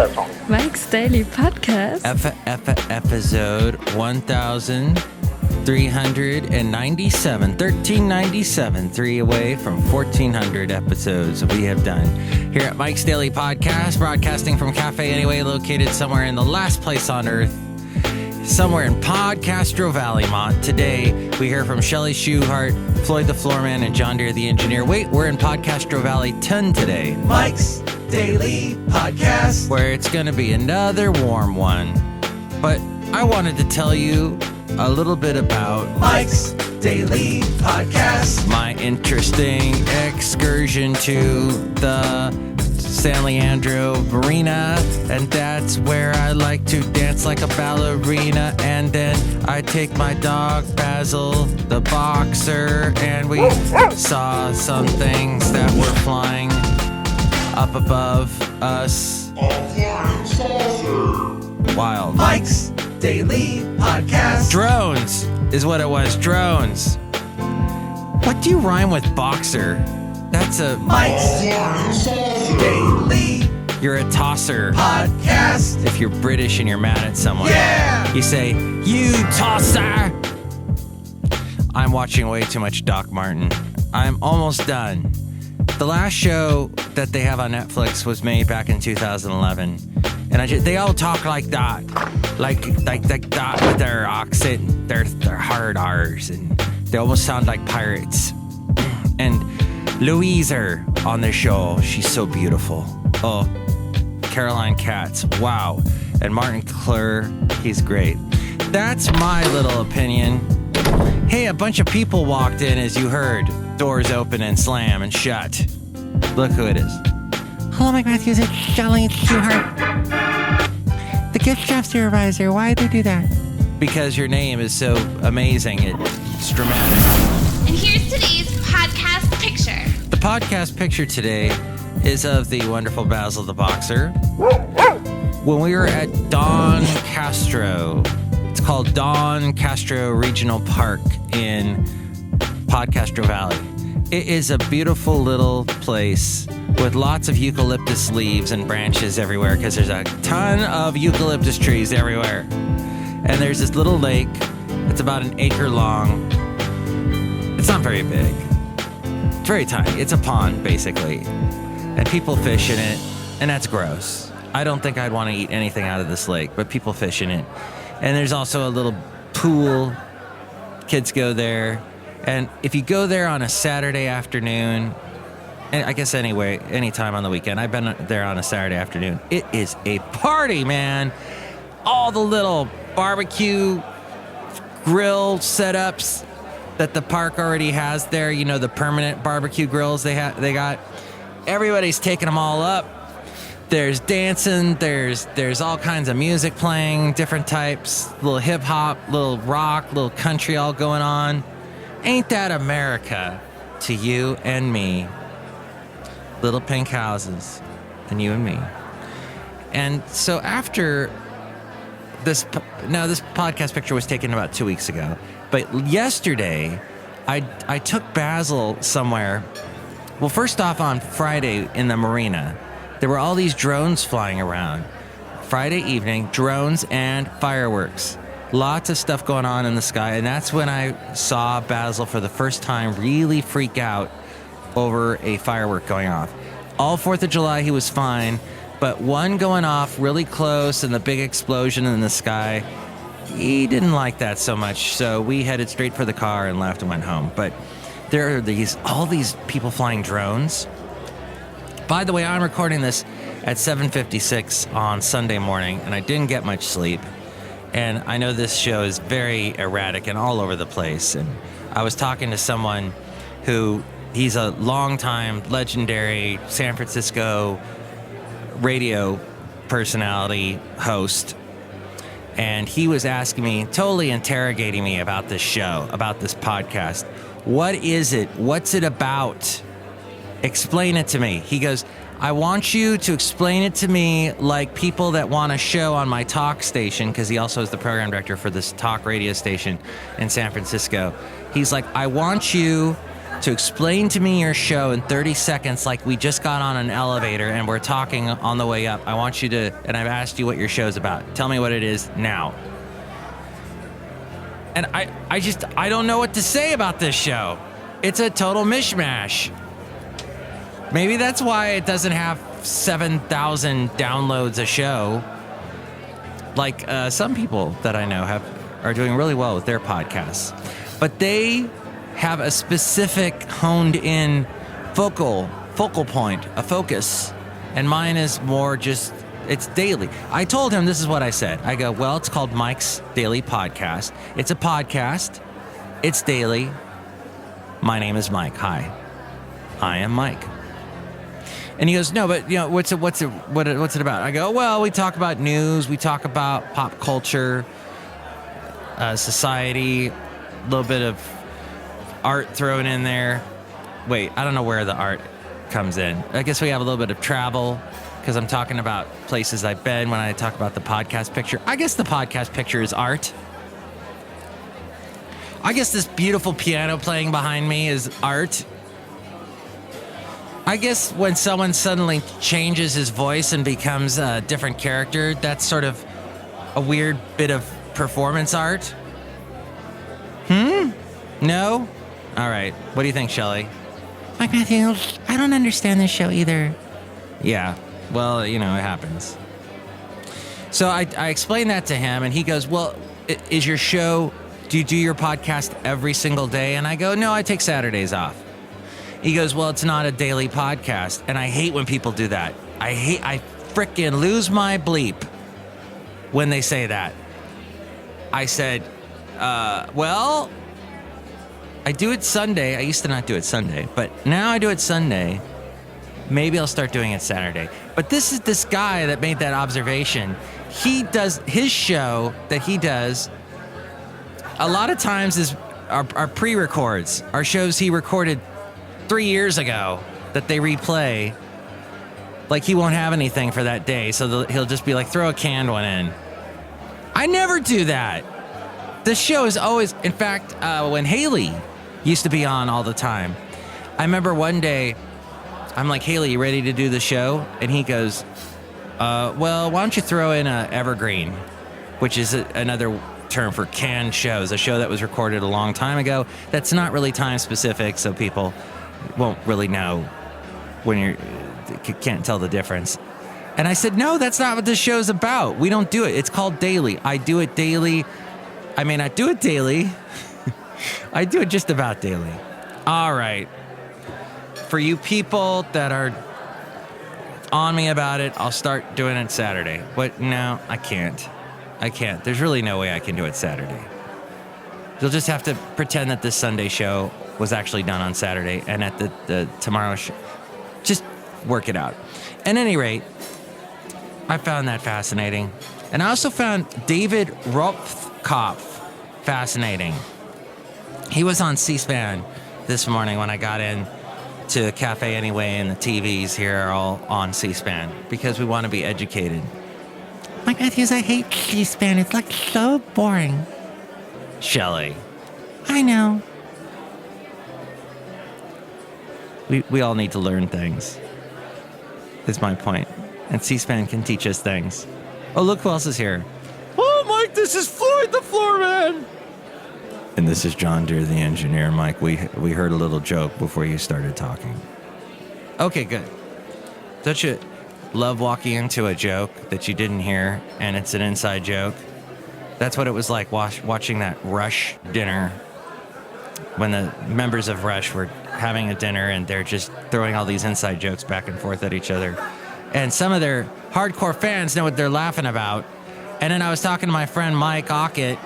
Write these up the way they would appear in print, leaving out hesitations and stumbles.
that song. Mike's Daily Podcast. Episode 1397. 1397. 3 away from 1400 episodes we have done here at Mike's Daily Podcast, broadcasting from Café Anyway, located somewhere in the last place on earth, somewhere in Podcastro Valley, Mont. Today, we hear from Chely Shoehart, Floyd the Floorman, and John Deere the Engineer. Wait, we're in Podcastro Valley 10 today. Mike's Daily Podcast, where it's going to be another warm one. But I wanted to tell you a little bit about Mike's Daily Podcast, my interesting excursion to the San Leandro Marina, and that's where I like to dance like a ballerina. And then I take my dog Basil, the boxer, and we saw some things that were flying up above us. Wild. Mike's Daily Podcast. Drones is what it was. Drones. What do you rhyme with boxer? That's a Mike's Daily You're a tosser. Podcast. If you're British and you're mad at someone, Yeah. you say, "You tosser." I'm watching way too much Doc Martin. I'm almost done. The last show that they have on Netflix was made back in 2011, and they all talk like that, like that with their accent, their hard R's, and they almost sound like pirates. And Louise on the show, she's so beautiful. Oh, Caroline Katz, wow. And Martin Clure, he's great. That's my little opinion. Hey, a bunch of people walked in, as you heard. Doors open and slam and shut. Look who it is. Hello, Mike Matthews. It's Chely Shoehart, the gift shop supervisor. Why did they do that? Because your name is so amazing. It's dramatic. And here's today's podcast picture. The podcast picture today is of the wonderful Basil the Boxer. When we were at Don Castro, it's called Don Castro Regional Park in Podcastro Valley. It is a beautiful little place with lots of eucalyptus leaves and branches everywhere because there's a ton of eucalyptus trees everywhere. And there's this little lake that's about an acre long. It's not very big. It's very tiny. It's a pond, basically. And people fish in it, and that's gross. I don't think I'd want to eat anything out of this lake, but people fish in it. And there's also a little pool. Kids go there. And if you go there on a Saturday afternoon, and I guess anyway, anytime on the weekend, I've been there on a Saturday afternoon, it is a party, man. All the little barbecue grill setups that the park already has there, you know, the permanent barbecue grills they got. Everybody's taking them all up. There's dancing, there's all kinds of music playing, different types, little hip hop, little rock, little country all going on. Ain't that America to you and me? Little pink houses and you and me. And so after this podcast picture was taken about 2 weeks ago. But yesterday, I took Basil somewhere. Well, first off, on Friday in the marina, there were all these drones flying around. Friday evening, drones and fireworks. Lots of stuff going on in the sky, and that's when I saw Basil for the first time really freak out over a firework going off. All 4th of July, he was fine, but one going off really close and the big explosion in the sky, he didn't like that so much, so we headed straight for the car and left and went home. But there are all these people flying drones. By the way, I'm recording this at 7:56 on Sunday morning, and I didn't get much sleep. And I know this show is very erratic and all over the place. And I was talking to someone he's a longtime legendary San Francisco radio personality host. And he was asking me, totally interrogating me about this show, about this podcast. What is it? What's it about? Explain it to me. He goes, I want you to explain it to me like people that want a show on my talk station, because he also is the program director for this talk radio station in San Francisco. He's like, I want you to explain to me your show in 30 seconds like we just got on an elevator and we're talking on the way up. I want you to, and I've asked you what your show's about. Tell me what it is now. And I don't know what to say about this show. It's a total mishmash. Maybe that's why it doesn't have 7,000 downloads a show. Like some people that I know are doing really well with their podcasts. But they have a specific honed in focal point, a focus. And mine is more just, it's daily. I told him this is what I said. I go, well, it's called Mike's Daily Podcast. It's a podcast. It's daily. My name is Mike. Hi. I am Mike. And he goes, no, but you know, what's it about? I go, well, we talk about news. We talk about pop culture, society, a little bit of art thrown in there. Wait, I don't know where the art comes in. I guess we have a little bit of travel because I'm talking about places I've been when I talk about the podcast picture. I guess the podcast picture is art. I guess this beautiful piano playing behind me is art. I guess when someone suddenly changes his voice and becomes a different character, that's sort of a weird bit of performance art. No? All right. What do you think, Chely? Mike Matthews, I don't understand this show either. Yeah. Well, you know, it happens. So I explained that to him, and he goes, well, is your show, do you do your podcast every single day? And I go, no, I take Saturdays off. He goes, well, it's not a daily podcast. And I hate when people do that. I frickin' lose my bleep when they say that. I said, well, I do it Sunday. I used to not do it Sunday, but now I do it Sunday. Maybe I'll start doing it Saturday. But this guy that made that observation. He does his show that he does a lot of times is our pre-records, our shows he recorded 3 years ago that they replay. Like he won't have anything for that day, so he'll just be like, throw a canned one in. I never do that. The show is always, in fact, when Haley used to be on all the time, I remember one day, I'm like, Haley, you ready to do the show? And he goes, well, why don't you throw in a evergreen, which is another term for canned shows, a show that was recorded a long time ago. That's not really time specific, so people won't really know when you can't tell the difference. And I said, no, that's not what this show's about. We don't do it. It's called daily. I do it daily. I may not do it daily. I do it just about daily. All right. For you people that are on me about it, I'll start doing it Saturday. But no, I can't. There's really no way I can do it Saturday. You'll just have to pretend that this Sunday show was actually done on Saturday, and at the tomorrow show, just work it out. At any rate, I found that fascinating. And I also found David Rothkopf fascinating. He was on C-SPAN this morning when I got in to Café Anyway, and the TVs here are all on C-SPAN because we want to be educated. Mike Matthews, I hate C-SPAN. It's like so boring. Chely. I know. We all need to learn things, is my point. And C-SPAN can teach us things. Oh, look who else is here. Oh, Mike, this is Floyd the Floorman. And this is John Deere, the engineer. Mike, we heard a little joke before you started talking. Okay, good. Don't you love walking into a joke that you didn't hear and it's an inside joke? That's what it was like watching that Rush dinner when the members of Rush were having a dinner and they're just throwing all these inside jokes back and forth at each other. And some of their hardcore fans know what they're laughing about. And then I was talking to my friend Mike Ockett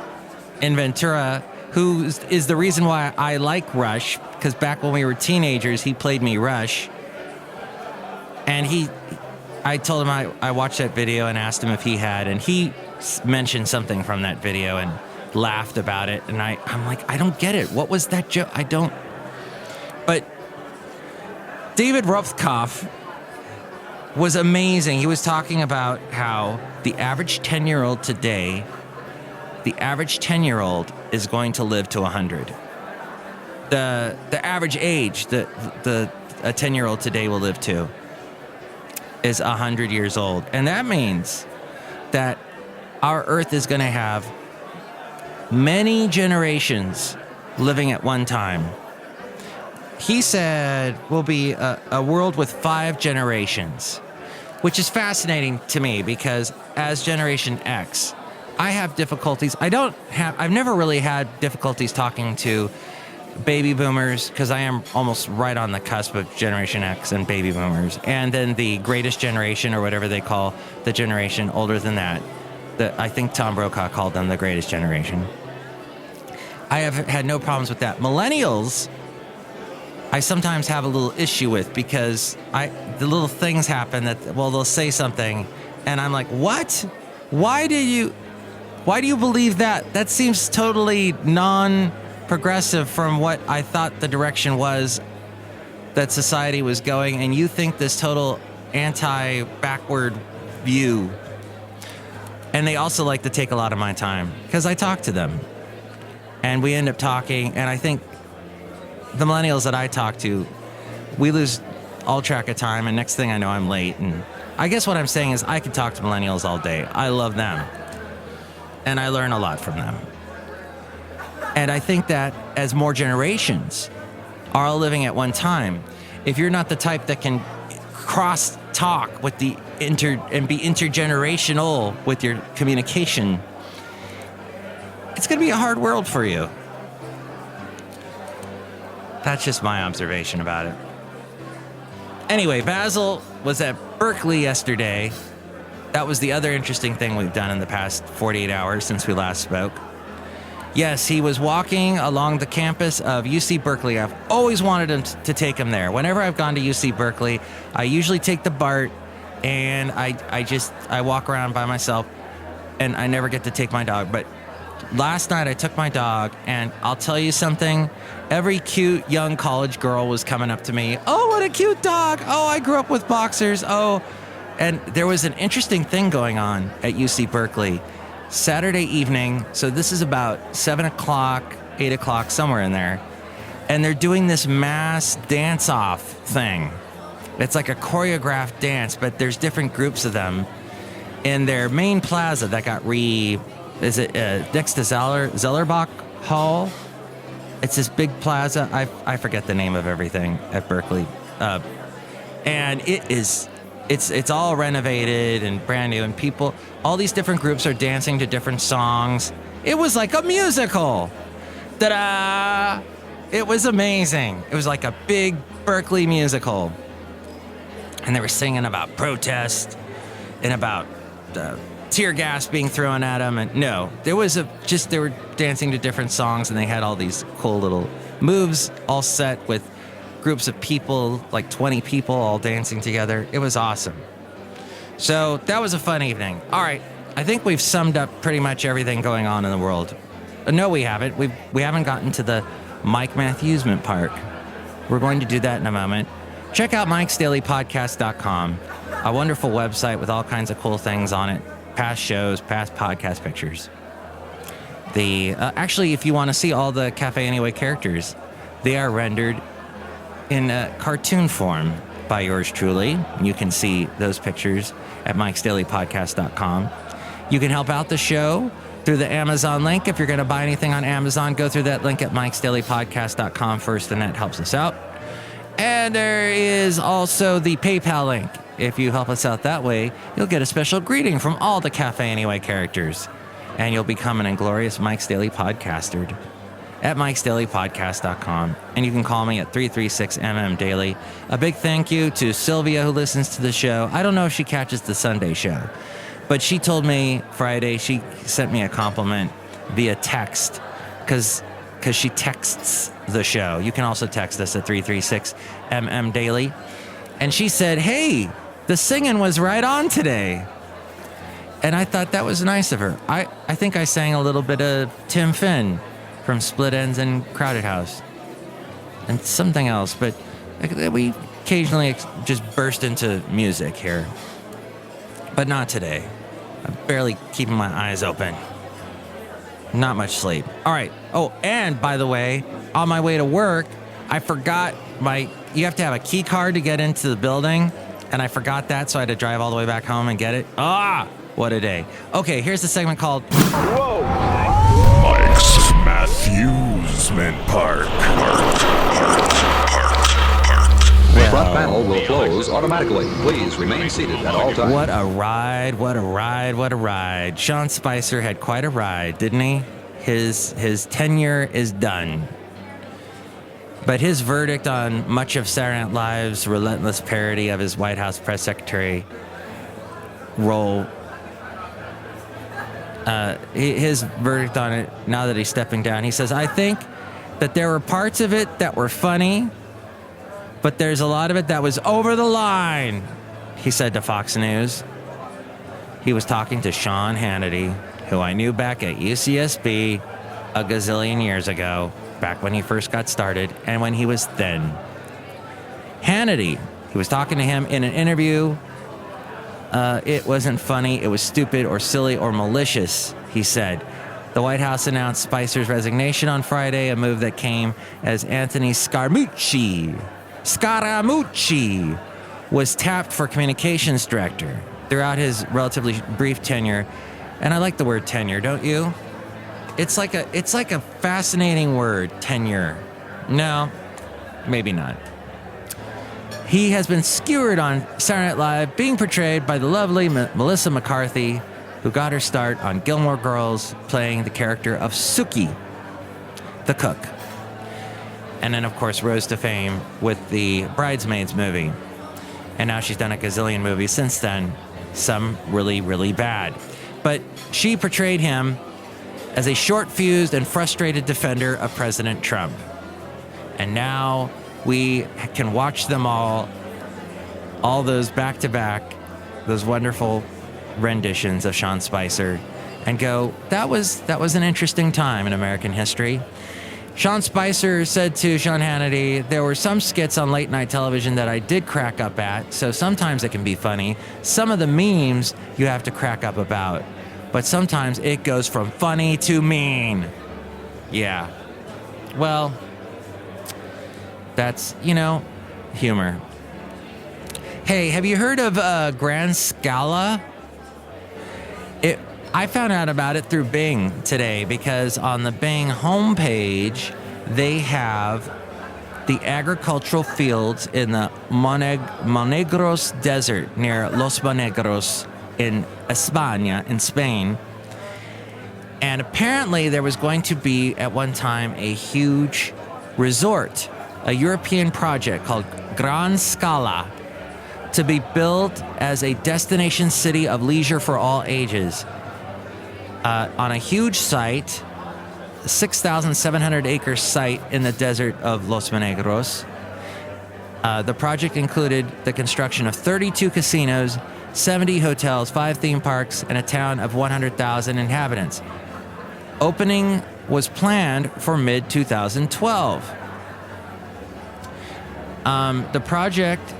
in Ventura, who is the reason why I like Rush, because back when we were teenagers, he played me Rush. And I told him I watched that video and asked him if he had, and he mentioned something from that video and laughed about it. And I'm like, I don't get it. What was that joke? I don't. But David Rothkopf was amazing. He was talking about how the average 10-year-old today, the average 10-year-old is going to live to 100. the average age that a 10-year-old today will live to is 100 years old. And that means that our Earth is going to have many generations living at one time. He said we'll be a world with 5 generations, which is fascinating to me because as Generation X, I have difficulties. I've never really had difficulties talking to baby boomers because I am almost right on the cusp of Generation X and baby boomers. And then the greatest generation, or whatever they call the generation older than that. I think Tom Brokaw called them the greatest generation. I have had no problems with that. Millennials, I sometimes have a little issue with because the little things happen that, they'll say something and I'm like, what? Why do you believe that? That seems totally non-progressive from what I thought the direction was that society was going, and you think this total anti-backward view. And they also like to take a lot of my time because I talk to them and we end up talking, and I think the millennials that I talk to, we lose all track of time, and next thing I know, I'm late. And I guess what I'm saying is I could talk to millennials all day. I love them. And I learn a lot from them. And I think that as more generations are all living at one time, if you're not the type that can cross-talk with and be intergenerational with your communication, it's going to be a hard world for you. That's just my observation about it. Anyway, Basil was at Berkeley yesterday. That was the other interesting thing we've done in the past 48 hours since we last spoke. Yes, he was walking along the campus of UC Berkeley. I've always wanted him to take him there. Whenever I've gone to UC Berkeley, I usually take the BART, and I walk around by myself, and I never get to take my dog. But last night I took my dog, and I'll tell you something. Every cute young college girl was coming up to me. Oh, what a cute dog. Oh, I grew up with boxers. Oh, and there was an interesting thing going on at UC Berkeley Saturday evening. So this is about 7 o'clock, 8 o'clock, somewhere in there. And they're doing this mass dance-off thing. It's like a choreographed dance, but there's different groups of them in their main plaza that got next to Zellerbach Hall? It's this big plaza. I forget the name of everything at Berkeley. And it's all renovated and brand new, and all these different groups are dancing to different songs. It was like a musical. Ta-da! It was amazing. It was like a big Berkeley musical. And they were singing about protest and about tear gas being thrown at them. And no, they were dancing to different songs, and they had all these cool little moves all set with groups of people, like 20 people all dancing together. It was awesome. So that was a fun evening. All right, I think we've summed up pretty much everything going on in the world. No, we haven't. We haven't gotten to the MIKE MATTHEWSMENT Park. We're going to do that in a moment. Check out Mike'sDailyPodcast.com, a wonderful website with all kinds of cool things on it. Past shows, past podcast pictures. Actually, if you want to see all the Café Anyway characters, they are rendered in cartoon form by yours truly. You can see those pictures at Mike'sDailyPodcast.com. You can help out the show through the Amazon link. If you're going to buy anything on Amazon, go through that link at Mike'sDailyPodcast.com first, and that helps us out. And there is also the PayPal link. If you help us out that way, you'll get a special greeting from all the Café Anyway characters, and you'll become an inglorious Mike's Daily Podcaster at Mike'sDailyPodcast.com. And you can call me at 336-MM-DAILY. A big thank you to Sylvia, who listens to the show. I don't know if she catches the Sunday show, but she told me Friday, she sent me a compliment via text, because she texts the show. You can also text us at 336-MM-DAILY. And she said, hey, the singing was right on today. And I thought that was nice of her. I think I sang a little bit of Tim Finn from Split Ends and Crowded House. And something else, but we occasionally just burst into music here. But not today. I'm barely keeping my eyes open. Not much sleep. All right. Oh, and by the way, on my way to work, I forgot you have to have a key card to get into the building, and I forgot that, so I had to drive all the way back home and get it. What a day. Okay, here's the segment called Mike's Matthewsment Park. The front panel will close automatically. Please remain seated at all times. What a ride, what a ride, what a ride. Sean Spicer had quite a ride, didn't he? His tenure is done. But his verdict on much of Saturday Night Live's relentless parody of his White House press secretary role, his verdict on it, now that he's stepping down, he says, I think that there were parts of it that were funny, but there's a lot of it that was over the line, he said to Fox News. He was talking to Sean Hannity, who I knew back at UCSB a gazillion years ago, back when he first got started and when he was thin. Hannity, he was talking to him in an interview. It wasn't funny, it was stupid or silly or malicious, he said. The White House announced Spicer's resignation on Friday, a move that came as Anthony Scaramucci was tapped for communications director. Throughout his relatively brief tenure, and I like the word tenure, don't you? It's like a fascinating word, tenure. No, maybe not. He has been skewered on Saturday Night Live, being portrayed by the lovely Melissa McCarthy, who got her start on Gilmore Girls, playing the character of Sookie, the cook. And then, of course, rose to fame with the Bridesmaids movie. And now she's done a gazillion movies since then, some really, really bad. But she portrayed him as a short-fused and frustrated defender of President Trump. And now we can watch them all those back-to-back, those wonderful renditions of Sean Spicer, and go, that was an interesting time in American history. Sean Spicer said to Sean Hannity, there were some skits on late night television that I did crack up at, so sometimes it can be funny. Some of the memes you have to crack up about, but sometimes it goes from funny to mean. Yeah. Well, that's, humor. Hey, have you heard of Grand Scala? I found out about it through Bing today, because on the Bing homepage, they have the agricultural fields in the Monegros Desert near Los Monegros in España, in Spain. And apparently there was going to be, at one time, a huge resort, a European project called Gran Scala, to be built as a destination city of leisure for all ages. On a huge site, 6,700 acre site in the desert of Los Monegros. The project included the construction of 32 casinos, 70 hotels, 5 theme parks, and a town of 100,000 inhabitants. Opening was planned for mid-2012. The project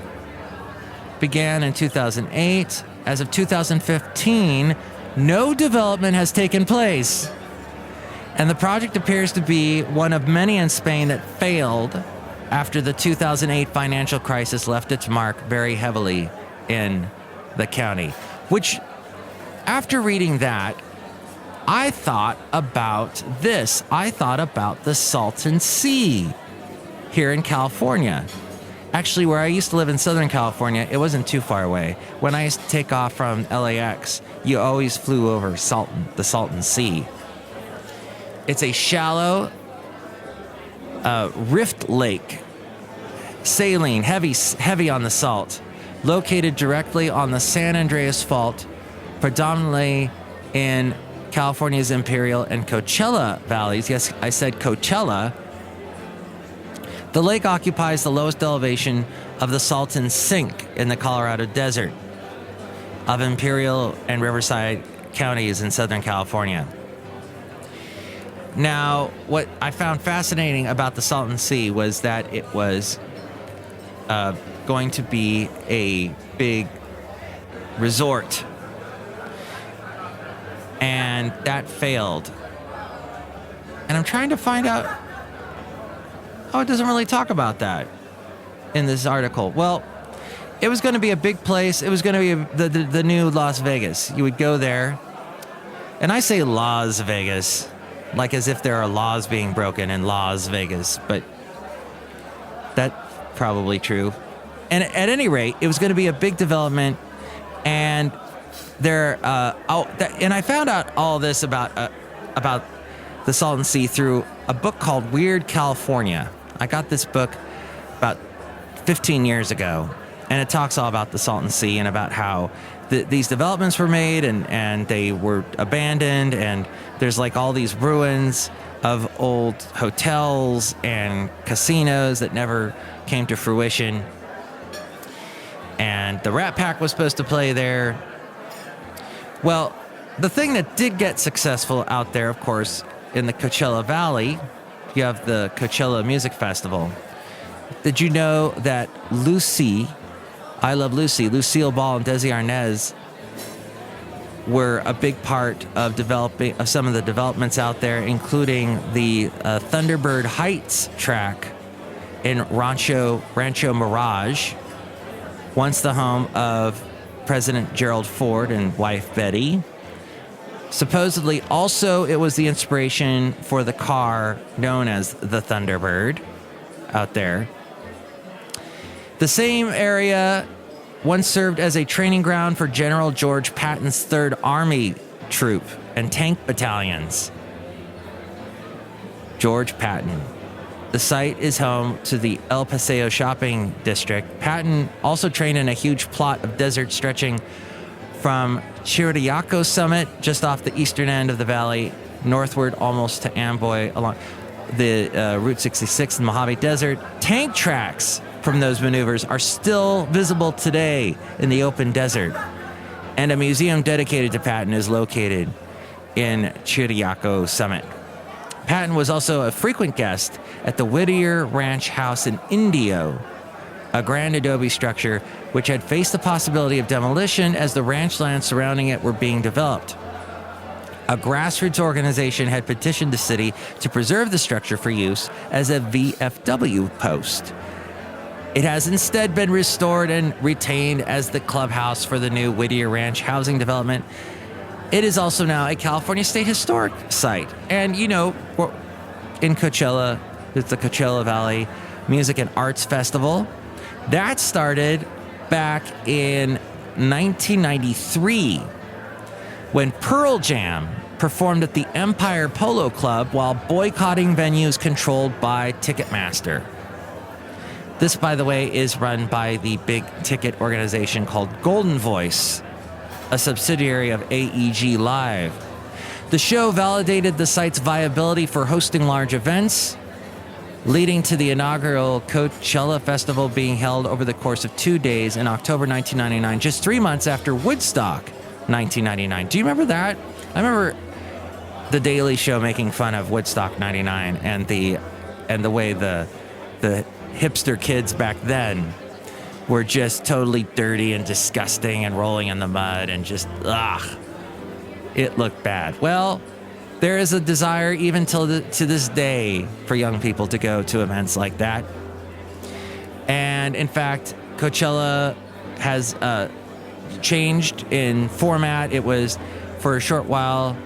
began in 2008. As of 2015, no development has taken place. And the project appears to be one of many in Spain that failed after the 2008 financial crisis left its mark very heavily in the county. Which, after reading that, I thought about this. I thought about the Salton Sea here in California. Actually, where I used to live in Southern California, it wasn't too far away. When I used to take off from LAX, you always flew over the Salton Sea. It's a shallow rift lake, saline, heavy on the salt, located directly on the San Andreas Fault, predominantly in California's Imperial and Coachella valleys. Yes, I said Coachella. The lake occupies the lowest elevation of the Salton Sink in the Colorado Desert of Imperial and Riverside counties in Southern California. Now, what I found fascinating about the Salton Sea was that it was going to be a big resort, and that failed. And I'm trying to find out. Oh, it doesn't really talk about that in this article. Well, it was going to be a big place. It was going to be the new Las Vegas. You would go there. And I say Las Vegas, like as if there are laws being broken in Las Vegas, but that's probably true. And at any rate, it was going to be a big development, and and I found out all this about the Salton Sea through a book called Weird California. I got this book about 15 years ago, and it talks all about the Salton Sea and about how these developments were made and they were abandoned, and there's like all these ruins of old hotels and casinos that never came to fruition. And the Rat Pack was supposed to play there. Well, the thing that did get successful out there, of course, in the Coachella Valley, you have the Coachella Music Festival. Did you know that I Love Lucy, Lucille Ball and Desi Arnaz were a big part of some of the developments out there, including the Thunderbird Heights track in Rancho Mirage, once the home of President Gerald Ford and wife Betty. Supposedly, also, it was the inspiration for the car known as the Thunderbird out there. The same area once served as a training ground for General George Patton's 3rd Army Troop and tank battalions. George Patton. The site is home to the El Paseo shopping district. Patton also trained in a huge plot of desert stretching from Chiriaco Summit, just off the eastern end of the valley, northward almost to Amboy, along the Route 66 in the Mojave Desert. Tank tracks from those maneuvers are still visible today in the open desert, and a museum dedicated to Patton is located in Chiriaco Summit. Patton was also a frequent guest at the Whittier Ranch House in Indio, a grand adobe structure which had faced the possibility of demolition as the ranch lands surrounding it were being developed. A grassroots organization had petitioned the city to preserve the structure for use as a VFW post. It has instead been restored and retained as the clubhouse for the new Whittier Ranch housing development. It is also now a California State Historic Site. And, you know, in Coachella, it's the Coachella Valley Music and Arts Festival. That started back in 1993 when Pearl Jam performed at the Empire Polo Club while boycotting venues controlled by Ticketmaster. This, by the way, is run by the big ticket organization called Golden Voice, a subsidiary of AEG Live. The show validated the site's viability for hosting large events, leading to the inaugural Coachella Festival being held over the course of 2 days in October 1999, just 3 months after Woodstock 1999. Do you remember that? I remember The Daily Show making fun of Woodstock 99 and the way the hipster kids back then were just totally dirty and disgusting and rolling in the mud and just, it looked bad. Well, there is a desire even to this day for young people to go to events like that. And in fact, Coachella has changed in format. It was, for a short while,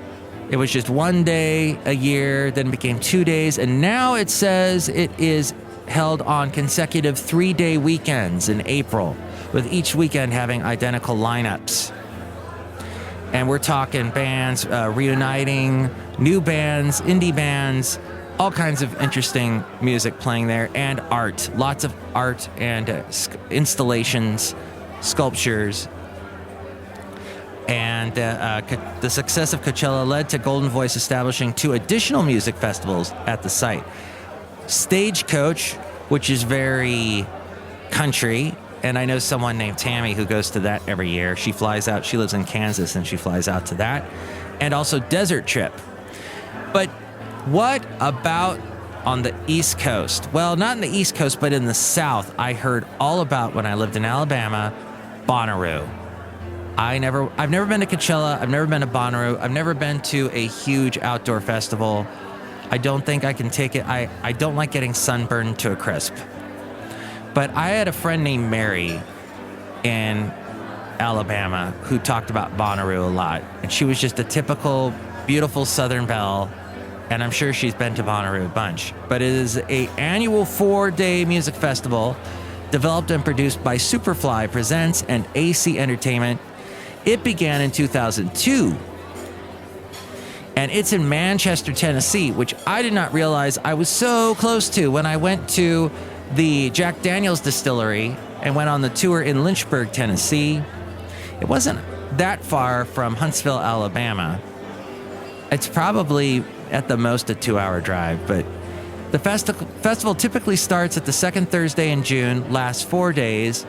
it was just 1 day a year, then it became 2 days, and now it says it is held on consecutive 3-day weekends in April, with each weekend having identical lineups. And we're talking bands reuniting, new bands, indie bands, all kinds of interesting music playing there, and art. Lots of art and installations, sculptures. And the success of Coachella led to Golden Voice establishing 2 additional music festivals at the site. Stagecoach, which is very country, and I know someone named Tammy who goes to that every year. She flies out, she lives in Kansas, and she flies out to that. And also Desert Trip. But what about on the East Coast? Well, not in the East Coast, but in the South, I heard all about when I lived in Alabama, Bonnaroo. I've never been to Coachella, I've never been to Bonnaroo, I've never been to a huge outdoor festival. I don't think I can take it. I don't like getting sunburned to a crisp. But I had a friend named Mary in Alabama who talked about Bonnaroo a lot. And she was just a typical beautiful Southern belle. And I'm sure she's been to Bonnaroo a bunch. But it is an annual 4-day music festival developed and produced by Superfly Presents and AC Entertainment. It began in 2002. And it's in Manchester, Tennessee, which I did not realize I was so close to when I went to the Jack Daniels distillery and went on the tour in Lynchburg, Tennessee. It wasn't that far from Huntsville, Alabama. It's probably at the most a 2-hour drive, but the festival typically starts at the second Thursday in June, lasts 4 days,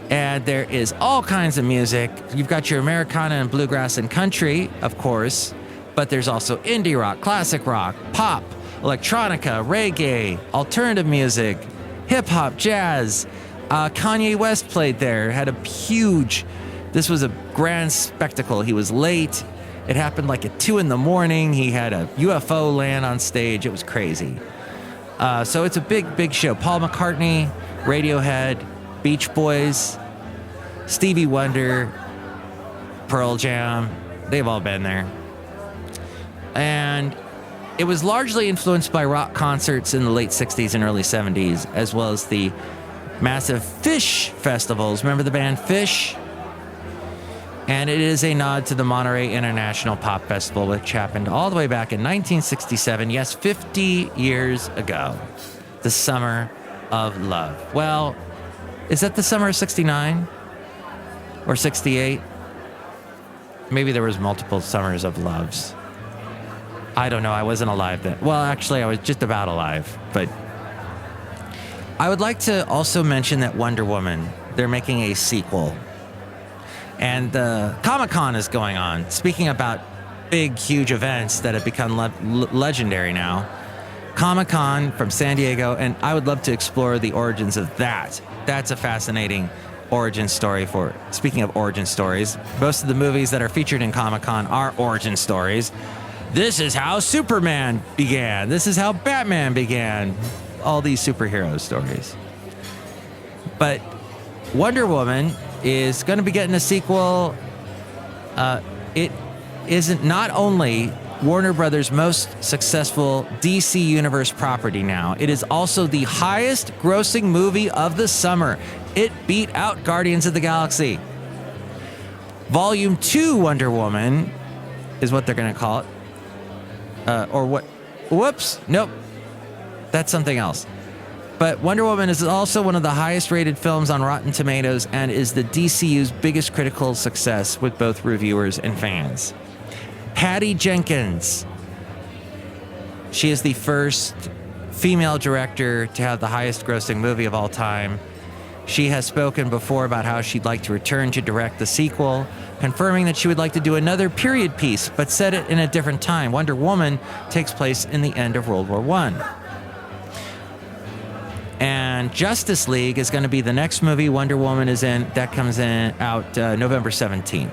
and there is all kinds of music. You've got your Americana and bluegrass and country, of course, but there's also indie rock, classic rock, pop, electronica, reggae, alternative music, hip-hop, jazz. Kanye West played there, this was a grand spectacle. He was late. It happened like at 2 a.m. He had a UFO land on stage. It was crazy. So it's a big show. Paul McCartney, Radiohead, Beach Boys, Stevie Wonder, Pearl Jam. They've all been there. And it was largely influenced by rock concerts in the late 60s and early 70s, as well as the massive Phish festivals. Remember the band Phish? And it is a nod to the Monterey International Pop Festival, which happened all the way back in 1967. Yes, 50 years ago. The Summer of Love. Well, is that the summer of 69? Or 68? Maybe there was multiple summers of loves. I don't know. I wasn't alive then. Well, actually, I was just about alive. But I would like to also mention that Wonder Woman, they're making a sequel. And the Comic-Con is going on. Speaking about big, huge events that have become legendary now. Comic-Con from San Diego, and I would love to explore the origins of that. That's a fascinating origin story for... Speaking of origin stories, most of the movies that are featured in Comic-Con are origin stories. This is how Superman began. This is how Batman began. All these superhero stories. But Wonder Woman is going to be getting a sequel. It isn't not only Warner Brothers' most successful DC Universe property now, it is also the highest grossing movie of the summer. It beat out Guardians of the Galaxy. Volume 2 Wonder Woman is what they're going to call it. Or what? Whoops. Nope. That's something else. But Wonder Woman is also one of the highest rated films on Rotten Tomatoes and is the DCU's biggest critical success with both reviewers and fans. Patty Jenkins. She is the first female director to have the highest grossing movie of all time. She has spoken before about how she'd like to return to direct the sequel, confirming that she would like to do another period piece, but set it in a different time. Wonder Woman takes place in the end of World War I. And Justice League is going to be the next movie Wonder Woman is in. That comes out November 17th.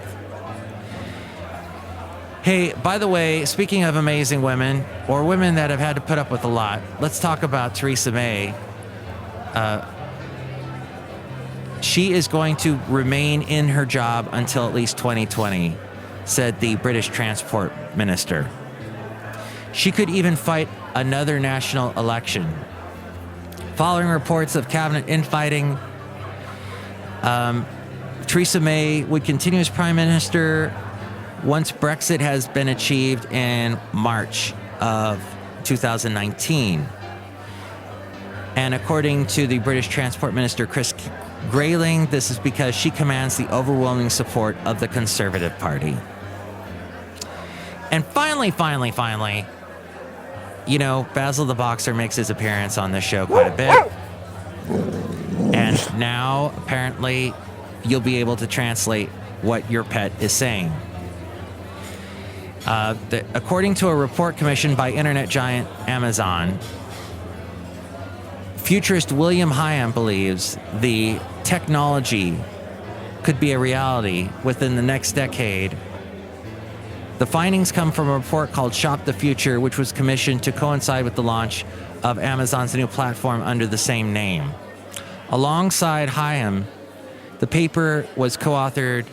Hey, by the way, speaking of amazing women, or women that have had to put up with a lot, let's talk about Theresa May. She is going to remain in her job until at least 2020, said the British Transport Minister. She could even fight another national election. Following reports of cabinet infighting, Theresa May would continue as Prime Minister once Brexit has been achieved in March of 2019. And according to the British Transport Minister, Chris Grayling, this is because she commands the overwhelming support of the Conservative Party. And finally, you know, Basil the Boxer makes his appearance on this show quite a bit. And now, apparently, you'll be able to translate what your pet is saying. According to a report commissioned by internet giant Amazon, futurist William Hyam believes the technology could be a reality within the next decade The findings come from a report called Shop the Future, which was commissioned to coincide with the launch of Amazon's new platform under the same name. Alongside Hyam, the paper was co-authored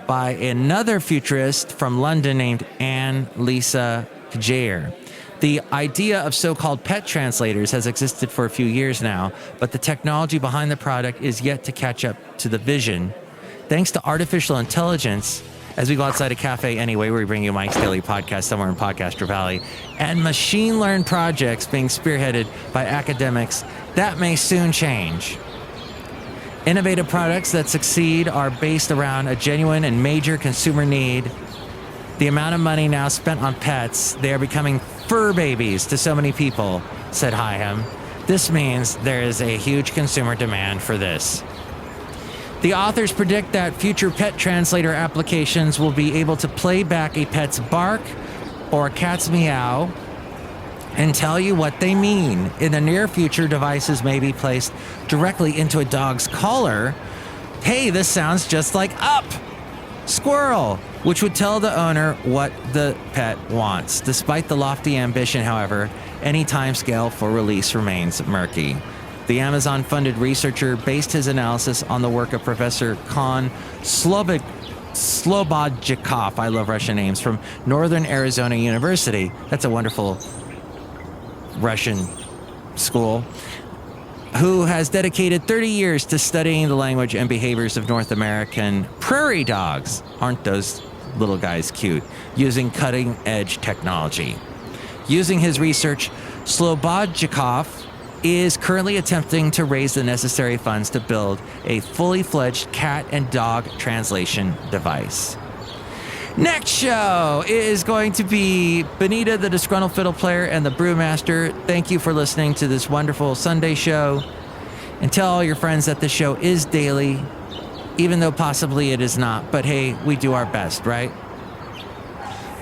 by another futurist from London named Anne-Lisa Kajair. The idea of so-called pet translators has existed for a few years now, but the technology behind the product is yet to catch up to the vision. Thanks to artificial intelligence, as we go outside of Café Anyway, where we bring you Mike's Daily Podcast somewhere in Podcaster Valley, and machine-learned projects being spearheaded by academics, that may soon change. Innovative products that succeed are based around a genuine and major consumer need. The amount of money now spent on pets, they are becoming fur babies to so many people, said Hyam. This means there is a huge consumer demand for this. The authors predict that future pet translator applications will be able to play back a pet's bark or a cat's meow and tell you what they mean. In the near future, devices may be placed directly into a dog's collar. Hey, this sounds just like Up! Squirrel! Which would tell the owner what the pet wants. Despite the lofty ambition, however, any timescale for release remains murky. The Amazon-funded researcher based his analysis on the work of Professor Kon Slobodchikov, I love Russian names, from Northern Arizona University. That's a wonderful Russian school, who has dedicated 30 years to studying the language and behaviors of North American prairie dogs. Aren't those little guys cute? Using cutting-edge technology. Using his research, Slobodchikov is currently attempting to raise the necessary funds to build a fully fledged cat and dog translation device. Next show is going to be Benita, the Disgruntled Fiddle Player, and the Brewmaster. Thank you for listening to this wonderful Sunday show. And tell all your friends that the show is daily, even though possibly it is not. But hey, we do our best, right?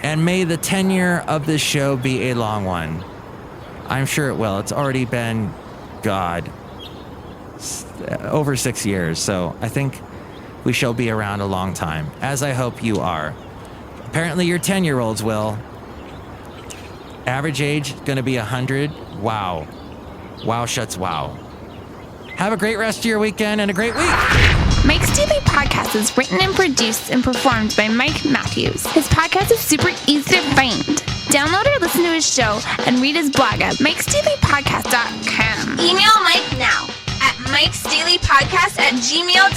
And may the tenure of this show be a long one. I'm sure it will. It's already been, over 6 years. So I think we shall be around a long time, as I hope you are. Apparently your 10-year-olds will. Average age going to be 100. Wow. Wow shuts wow. Have a great rest of your weekend and a great week. Mike's Daily Podcast is written and produced and performed by Mike Matthews. His podcast is super easy to find. Download or listen to his show and read his blog at mikesdailypodcast.com. Email Mike now at mikesdailypodcast@gmail.com.